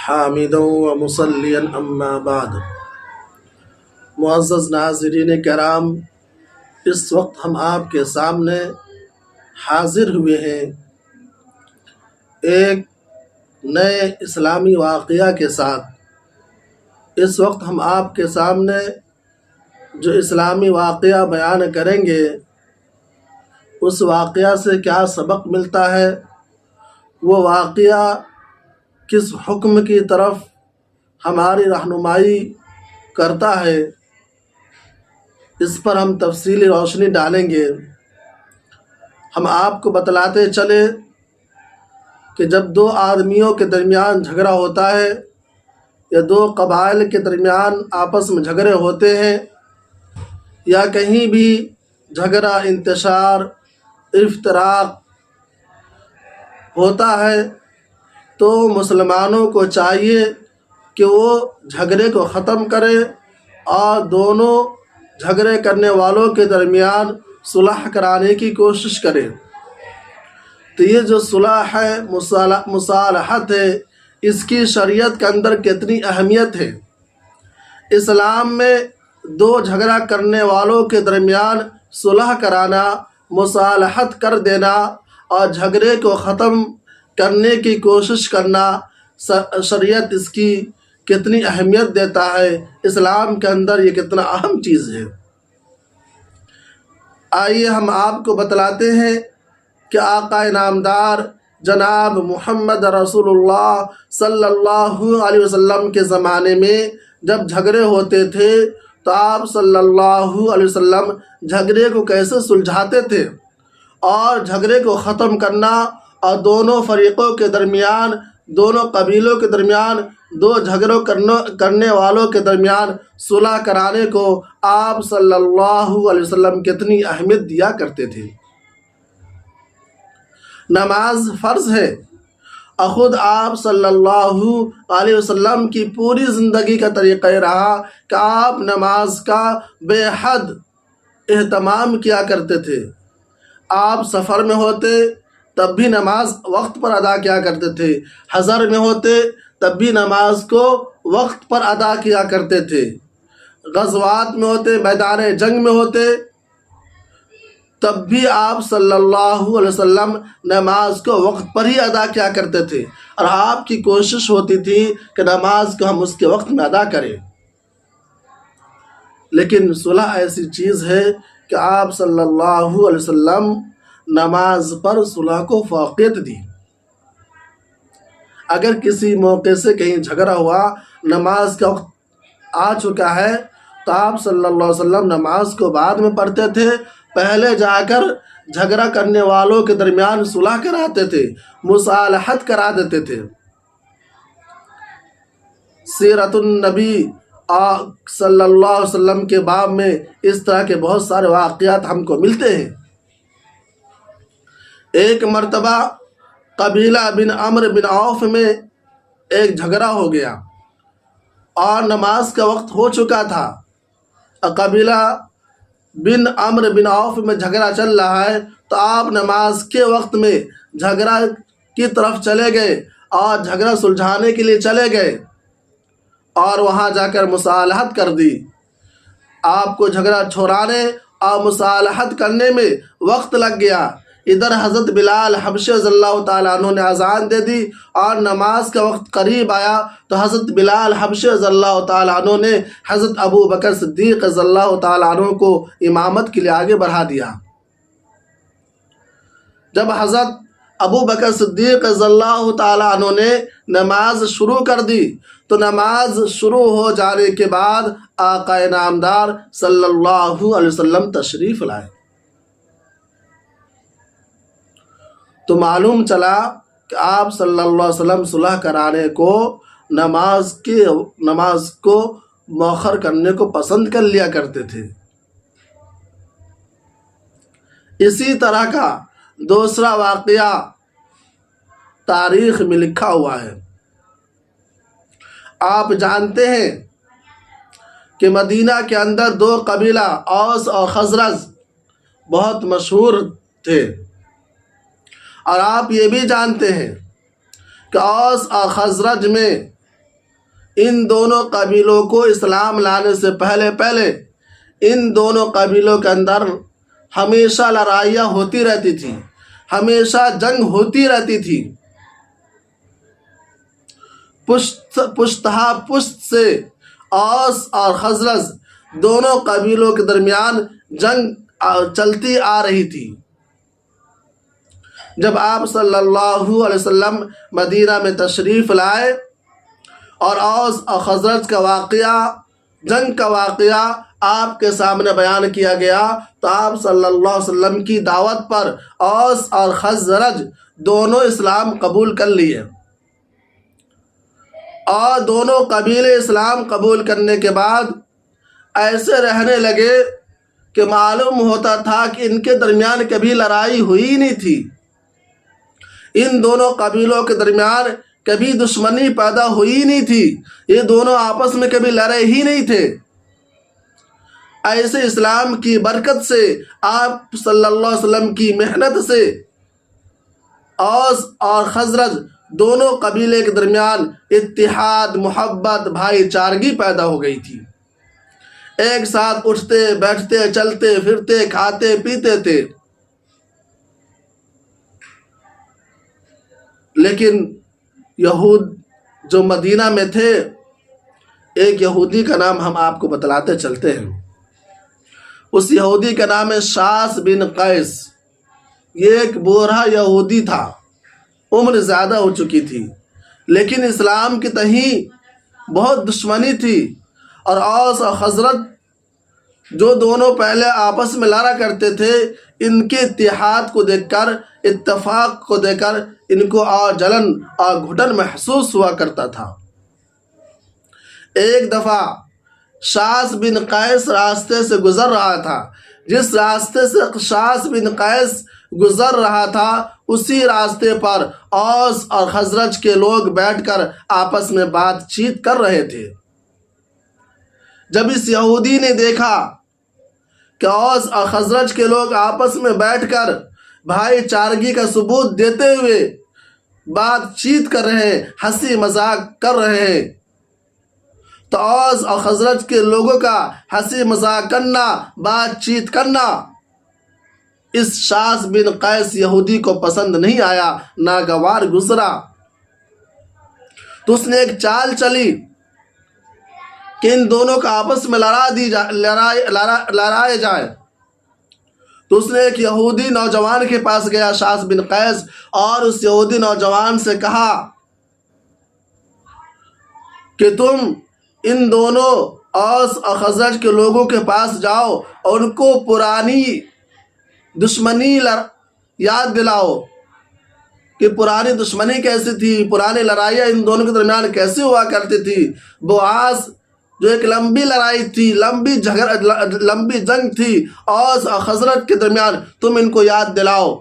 حامدا ومصلیا اما بعد۔ معزز ناظرین کرام، اس وقت ہم آپ کے سامنے حاضر ہوئے ہیں ایک نئے اسلامی واقعہ کے ساتھ۔ اس وقت ہم آپ کے سامنے جو اسلامی واقعہ بیان کریں گے، اس واقعہ سے کیا سبق ملتا ہے، وہ واقعہ کس حکم کی طرف ہماری رہنمائی کرتا ہے، اس پر ہم تفصیلی روشنی ڈالیں گے۔ ہم آپ کو بتلاتے چلے کہ جب دو آدمیوں کے درمیان جھگڑا ہوتا ہے یا دو قبائل کے درمیان آپس میں جھگڑے ہوتے ہیں یا کہیں بھی جھگڑا، انتشار، افتراق ہوتا ہے، تو مسلمانوں کو چاہیے کہ وہ جھگڑے کو ختم کرے اور دونوں جھگڑے کرنے والوں کے درمیان صلح کرانے کی کوشش کرے۔ تو یہ جو صلح ہے، مصالحت ہے، اس کی شریعت کے اندر کتنی اہمیت ہے۔ اسلام میں دو جھگڑا کرنے والوں کے درمیان صلح کرانا، مصالحت کر دینا اور جھگڑے کو ختم کرنے کی کوشش کرنا، شریعت اس کی کتنی اہمیت دیتا ہے، اسلام کے اندر یہ کتنا اہم چیز ہے۔ آئیے ہم آپ کو بتلاتے ہیں کہ آقا نامدار جناب محمد رسول اللہ صلی اللہ علیہ وسلم کے زمانے میں جب جھگڑے ہوتے تھے تو آپ صلی اللہ علیہ وسلم جھگڑے کو کیسے سلجھاتے تھے اور جھگڑے کو ختم کرنا اور دونوں فریقوں کے درمیان، دونوں قبیلوں کے درمیان، دو جھگڑوں کرنے والوں کے درمیان صلح کرانے کو آپ صلی اللہ علیہ وسلم کتنی اہمیت دیا کرتے تھے۔ نماز فرض ہے اور خود آپ صلی اللہ علیہ وسلم کی پوری زندگی کا طریقہ رہا کہ آپ نماز کا بے حد اہتمام کیا کرتے تھے۔ آپ سفر میں ہوتے تب بھی نماز وقت پر ادا کیا کرتے تھے، حضر میں ہوتے تب بھی نماز کو وقت پر ادا کیا کرتے تھے، غزوات میں ہوتے، میدان جنگ میں ہوتے تب بھی آپ صلی اللہ علیہ وسلم نماز کو وقت پر ہی ادا کیا کرتے تھے، اور آپ کی کوشش ہوتی تھی کہ نماز کو ہم اس کے وقت میں ادا کریں۔ لیکن صلح ایسی چیز ہے کہ آپ صلی اللہ علیہ وسلم نماز پر صلح کو فوقیت دی۔ اگر کسی موقع سے کہیں جھگڑا ہوا، نماز کا وقت آ چکا ہے، تو آپ صلی اللہ علیہ وسلم نماز کو بعد میں پڑھتے تھے، پہلے جا کر جھگڑا کرنے والوں کے درمیان صلح کراتے تھے، مصالحت کرا دیتے تھے۔ سیرت النبی صلی اللہ علیہ وسلم کے باب میں اس طرح کے بہت سارے واقعات ہم کو ملتے ہیں۔ ایک مرتبہ قبیلہ بن عمرو بن عوف میں ایک جھگڑا ہو گیا اور نماز کا وقت ہو چکا تھا۔ قبیلہ بن عمرو بن عوف میں جھگڑا چل رہا ہے تو آپ نماز کے وقت میں جھگڑا کی طرف چلے گئے اور جھگڑا سلجھانے کے لیے چلے گئے اور وہاں جا کر مصالحت کر دی۔ آپ کو جھگڑا چھوڑانے اور مصالحت کرنے میں وقت لگ گیا۔ ادھر حضرت بلال حبشی رضی اللہ تعالیٰ عنہ نے اذان دے دی اور نماز کا وقت قریب آیا تو حضرت بلال حبشی رضی اللہ تعالیٰ عنہ نے حضرت ابو بکر صدیق رضی اللہ تعالیٰ عنہ کو امامت کے لیے آگے بڑھا دیا۔ جب حضرت ابو بکر صدیق رضی اللہ تعالیٰ عنہ نے نماز شروع کر دی تو نماز شروع ہو جانے کے بعد آقا نامدار صلی اللہ علیہ وسلم تشریف لائے۔ تو معلوم چلا کہ آپ صلی اللہ علیہ وسلم صلح کرانے کو نماز کو مؤخر کرنے کو پسند کر لیا کرتے تھے۔ اسی طرح کا دوسرا واقعہ تاریخ میں لکھا ہوا ہے۔ آپ جانتے ہیں کہ مدینہ کے اندر دو قبیلہ اوس اور خزرج بہت مشہور تھے، اور آپ یہ بھی جانتے ہیں کہ اوس اور خزرج میں ان دونوں قبیلوں کو اسلام لانے سے پہلے ان دونوں قبیلوں کے اندر ہمیشہ لڑائیاں ہوتی رہتی تھی، ہمیشہ جنگ ہوتی رہتی تھی۔ پشتہا پشت سے اوس اور خزرج دونوں قبیلوں کے درمیان جنگ چلتی آ رہی تھی۔ جب آپ صلی اللہ علیہ وسلم مدینہ میں تشریف لائے اور اوس اور خزرج کا واقعہ، جنگ کا واقعہ آپ کے سامنے بیان کیا گیا تو آپ صلی اللہ علیہ وسلم کی دعوت پر اوس اور خزرج دونوں اسلام قبول کر لیے، اور دونوں قبیلے اسلام قبول کرنے کے بعد ایسے رہنے لگے کہ معلوم ہوتا تھا کہ ان کے درمیان کبھی لڑائی ہوئی نہیں تھی، ان دونوں قبیلوں کے درمیان کبھی دشمنی پیدا ہوئی نہیں تھی، یہ دونوں آپس میں کبھی لڑے ہی نہیں تھے۔ ایسے اسلام کی برکت سے، آپ صلی اللہ علیہ وسلم کی محنت سے اوس اور خزرج دونوں قبیلے کے درمیان اتحاد، محبت، بھائی چارگی پیدا ہو گئی تھی۔ ایک ساتھ اٹھتے بیٹھتے، چلتے پھرتے، کھاتے پیتے تھے۔ لیکن یہود جو مدینہ میں تھے، ایک یہودی کا نام ہم آپ کو بتلاتے چلتے ہیں۔ اس یہودی کا نام ہے شاس بن قیس۔ یہ ایک بوڑھا یہودی تھا، عمر زیادہ ہو چکی تھی، لیکن اسلام کی تہیں بہت دشمنی تھی، اور اوس اور خزرج جو دونوں پہلے آپس میں لڑا کرتے تھے، ان کے اتحاد کو دیکھ کر، اتفاق کو دیکھ کر ان کو اور جلن اور گھٹن محسوس ہوا کرتا تھا۔ ایک دفعہ شاس بن قیس راستے سے گزر رہا تھا۔ جس راستے سے شاس بن قیس گزر رہا تھا، اسی راستے پر اوس اور خزرج کے لوگ بیٹھ کر آپس میں بات چیت کر رہے تھے۔ جب اس یہودی نے دیکھا کہ اوس اور خزرج کے لوگ آپس میں بیٹھ کر بھائی چارگی کا ثبوت دیتے ہوئے بات چیت کر رہے ہیں، ہنسی مذاق کر رہے ہیں، تو اوس اور خزرج کے لوگوں کا ہنسی مذاق کرنا، بات چیت کرنا اس شاس بن قیس یہودی کو پسند نہیں آیا، ناگوار گزرا۔ تو اس نے ایک چال چلی کہ ان دونوں کا آپس میں لڑائے جائے۔ تو اس نے ایک یہودی نوجوان کے پاس گیا، شاس بن قیس، اور اس یہودی نوجوان سے کہا کہ تم ان دونوں اوس اور خزرج کے لوگوں کے پاس جاؤ اور ان کو پرانی دشمنی یاد دلاؤ کہ پرانی دشمنی کیسی تھی، پرانی لڑائیاں ان دونوں کے درمیان کیسے ہوا کرتی تھی۔ بوعاز جو ایک لمبی لڑائی تھی، لمبی جنگ تھی اوس اور خزرج کے درمیان، تم ان کو یاد دلاؤ،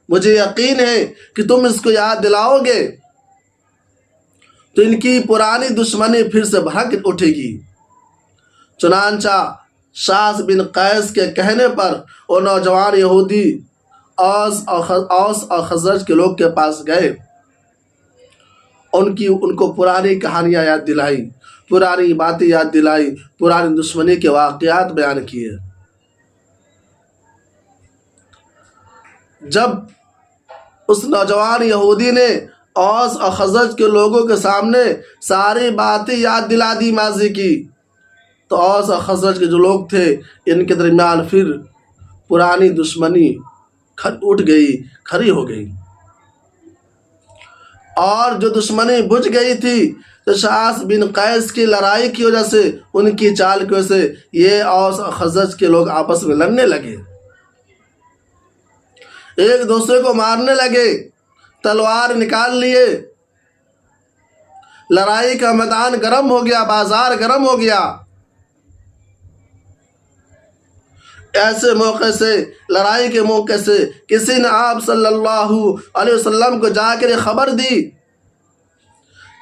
مجھے یقین ہے کہ تم اس کو یاد دلاؤ گے تو ان کی پرانی دشمنی پھر سے بھڑک اٹھے گی۔ چنانچہ شاس بن قیس کے کہنے پر وہ نوجوان یہودی اوس اور خزرج کے لوگ کے پاس گئے، ان کو پرانی کہانیاں یاد دلائی، پرانی باتیں یاد دلائی، پرانی دشمنی کے واقعات بیان کیے۔ جب اس نوجوان یہودی نے اوس اور خزرج کے لوگوں کے سامنے ساری باتیں یاد دلا دی ماضی کی، تو اوس اور خزرج کے جو لوگ تھے ان کے درمیان پھر پرانی دشمنی اٹھ گئی، کھڑی ہو گئی، اور جو دشمنی بجھ گئی تھی تو شاس بن قیس کی لڑائی کی وجہ سے، ان کی چال کی وجہ سے یہ اوس اور خزرج کے لوگ آپس میں لڑنے لگے، ایک دوسرے کو مارنے لگے، تلوار نکال لیے، لڑائی کا میدان گرم ہو گیا، بازار گرم ہو گیا۔ ایسے موقع سے، لڑائی کے موقع سے کسی نے آپ صلی اللہ علیہ وسلم کو جا کر خبر دی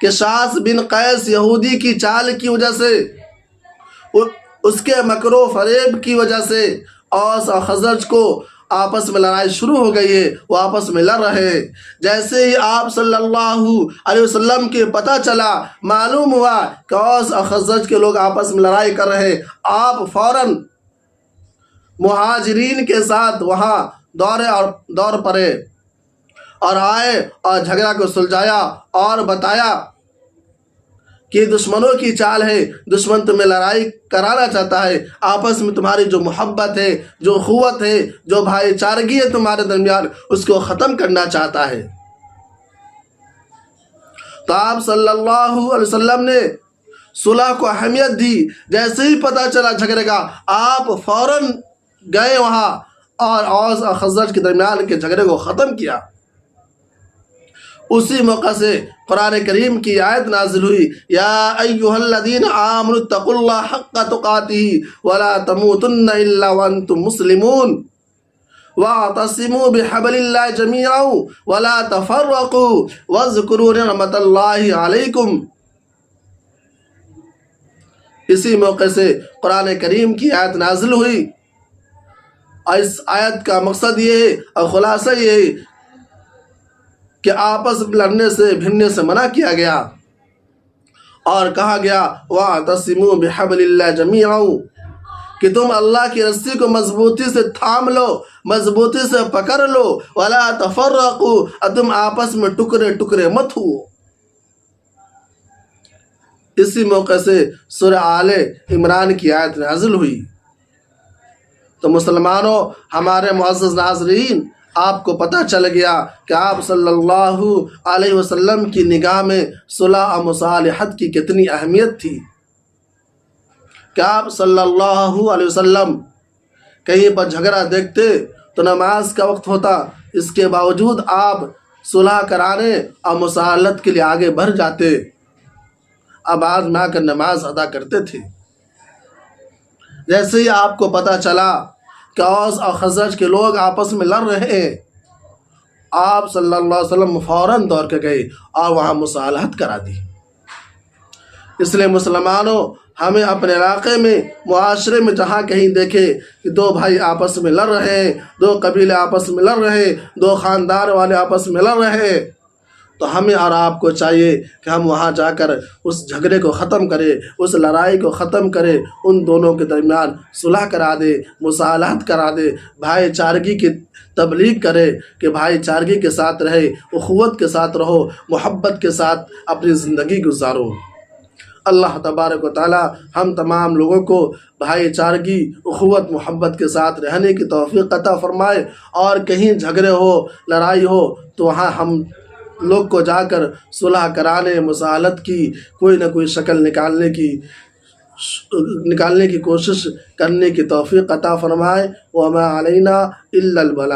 کہ شاس بن قیس یہودی کی چال کی وجہ سے، اس کے مکر و فریب کی وجہ سے اوس اور خزرج کو آپس میں لڑائی شروع ہو گئی ہے، وہ آپس میں لڑ رہے ہیں۔ جیسے ہی آپ صلی اللہ علیہ وسلم کے پتہ چلا، معلوم ہوا کہ اوس اور خزرج کے لوگ آپس میں لڑائی کر رہے ہیں، آپ فوراً مہاجرین کے ساتھ وہاں دور پڑے اور آئے اور جھگڑا کو سلجھایا اور بتایا کہ دشمنوں کی چال ہے، دشمن تمہیں لڑائی کرانا چاہتا ہے، آپس میں تمہاری جو محبت ہے، جو اخوت ہے، جو بھائی چارگی ہے تمہارے درمیان، اس کو ختم کرنا چاہتا ہے۔ تو آپ صلی اللہ علیہ وسلم نے صلح کو اہمیت دی۔ جیسے ہی پتہ چلا جھگڑے کا، آپ فوراً گئے وہاں اور اوس اور خزرج کے درمیان کے جھگڑے کو ختم کیا۔ اسی موقع سے قرآن کریم کی آیت نازل ہوئی، یا ایھا الذین آمنوا اتقوا اللہ حق تقاتہ ولا تموتن الا وانتم مسلمون واعتصموا بحبل اللہ جميعا ولا تفرقوا واذکروا نعمت اللہ علیکم۔ اسی موقع سے قرآن کریم کی آیت نازل ہوئی، اور اس آیت کا مقصد یہ ہے اور خلاصہ یہ ہے کہ آپس میں لڑنے سے بھڑنے سے منع کیا گیا اور کہا گیا وَاعْتَصِمُوا بِحَبْلِ اللَّهِ جَمِيعًا، کہ تم اللہ کی رسی کو مضبوطی سے تھام لو، مضبوطی سے پکڑ لو، وَلَا تَفَرَّقُوا، اور تم آپس میں ٹکڑے ٹکڑے مت ہو۔ اسی موقع سے سورہ آل عمران کی آیت نازل ہوئی۔ تو مسلمانوں، ہمارے معزز ناظرین، آپ کو پتہ چل گیا کہ آپ صلی اللہ علیہ وسلم کی نگاہ میں صلح و مصالحت کی کتنی اہمیت تھی، کہ آپ صلی اللہ علیہ وسلم کہیں پر جھگڑا دیکھتے تو نماز کا وقت ہوتا، اس کے باوجود آپ صلح کرانے اور مصالحت کے لیے آگے بڑھ جاتے، آواز میں آ کر نماز ادا کرتے تھے۔ جیسے ہی آپ کو پتہ چلا کہ اوس اور خزرج کے لوگ آپس میں لڑ رہے ہیں، آپ صلی اللہ علیہ وسلم فوراً دوڑ کے گئے اور وہاں مصالحت کرا دی۔ اس لیے مسلمانوں، ہمیں اپنے علاقے میں، معاشرے میں جہاں کہیں دیکھے کہ دو بھائی آپس میں لڑ رہے ہیں، دو قبیلے آپس میں لڑ رہے ہیں، دو خاندان والے آپس میں لڑ رہے ہیں، تو ہمیں اور آپ کو چاہیے کہ ہم وہاں جا کر اس جھگڑے کو ختم کریں، اس لڑائی کو ختم کریں، ان دونوں کے درمیان صلح کرا دے، مصالحت کرا دے، بھائی چارگی کی تبلیغ کرے کہ بھائی چارگی کے ساتھ رہے، اخوت کے ساتھ رہو، محبت کے ساتھ اپنی زندگی گزارو۔ اللہ تبارک و تعالی ہم تمام لوگوں کو بھائی چارگی، اخوت، محبت کے ساتھ رہنے کی توفیق عطا فرمائے، اور کہیں جھگڑے ہو، لڑائی ہو تو وہاں ہم لوگ کو جا کر صلح کرانے، مصالحت کی کوئی نہ کوئی شکل نکالنے کی کوشش کرنے کی توفیق عطا فرمائے۔ وما علینا الا البلاغ۔